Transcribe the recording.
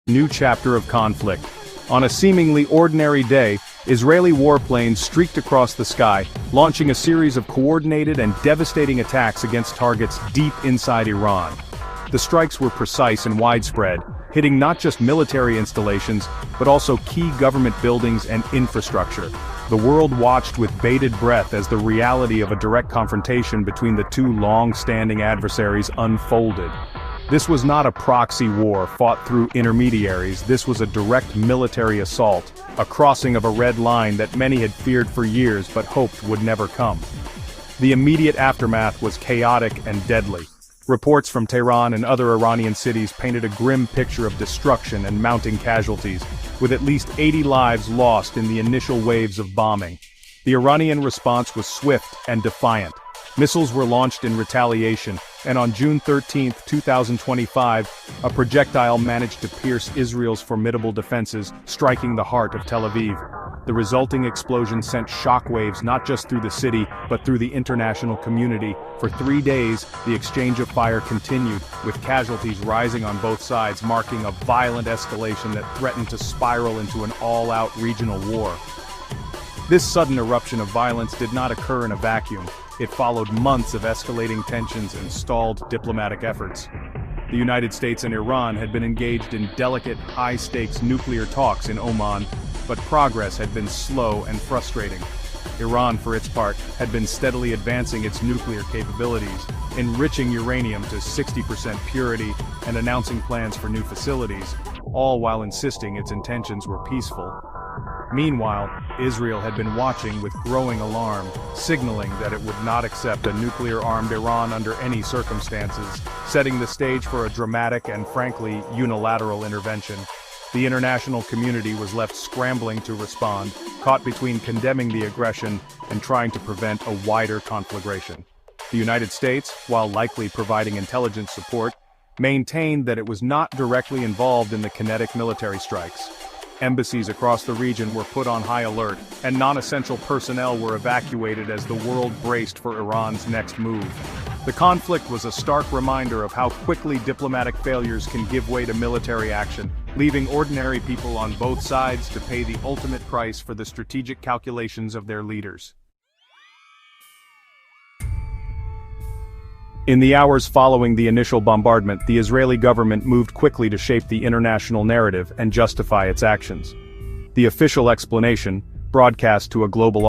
New chapter of conflict. On a seemingly ordinary day, Israeli warplanes streaked across the sky, launching a series of coordinated and devastating attacks against targets deep inside Iran. The strikes were precise and widespread, hitting not just military installations, but also key government buildings and infrastructure. The world watched with bated breath as the reality of a direct confrontation between the two long-standing adversaries unfolded. This was not a proxy war fought through intermediaries. This was a direct military assault, a crossing of a red line that many had feared for years but hoped would never come. The immediate aftermath was chaotic and deadly. Reports from Tehran and other Iranian cities painted a grim picture of destruction and mounting casualties, with at least 80 lives lost in the initial waves of bombing. The Iranian response was swift and defiant. Missiles were launched in retaliation, and on June 13, 2025, a projectile managed to pierce Israel's formidable defenses, striking the heart of Tel Aviv. The resulting explosion sent shockwaves not just through the city, but through the international community. For 3 days, the exchange of fire continued, with casualties rising on both sides, marking a violent escalation that threatened to spiral into an all-out regional war. This sudden eruption of violence did not occur in a vacuum. It followed months of escalating tensions and stalled diplomatic efforts. The United States and Iran had been engaged in delicate, high-stakes nuclear talks in Oman, but progress had been slow and frustrating. Iran, for its part, had been steadily advancing its nuclear capabilities, enriching uranium to 60% purity and announcing plans for new facilities, all while insisting its intentions were peaceful. Meanwhile, Israel had been watching with growing alarm, signaling that it would not accept a nuclear-armed Iran under any circumstances, setting the stage for a dramatic and frankly unilateral intervention. The international community was left scrambling to respond, caught between condemning the aggression and trying to prevent a wider conflagration. The United States, while likely providing intelligence support, maintained that it was not directly involved in the kinetic military strikes. Embassies across the region were put on high alert, and non-essential personnel were evacuated as the world braced for Iran's next move. The conflict was a stark reminder of how quickly diplomatic failures can give way to military action, leaving ordinary people on both sides to pay the ultimate price for the strategic calculations of their leaders. In the hours following the initial bombardment, the Israeli government moved quickly to shape the international narrative and justify its actions. The official explanation, broadcast to a global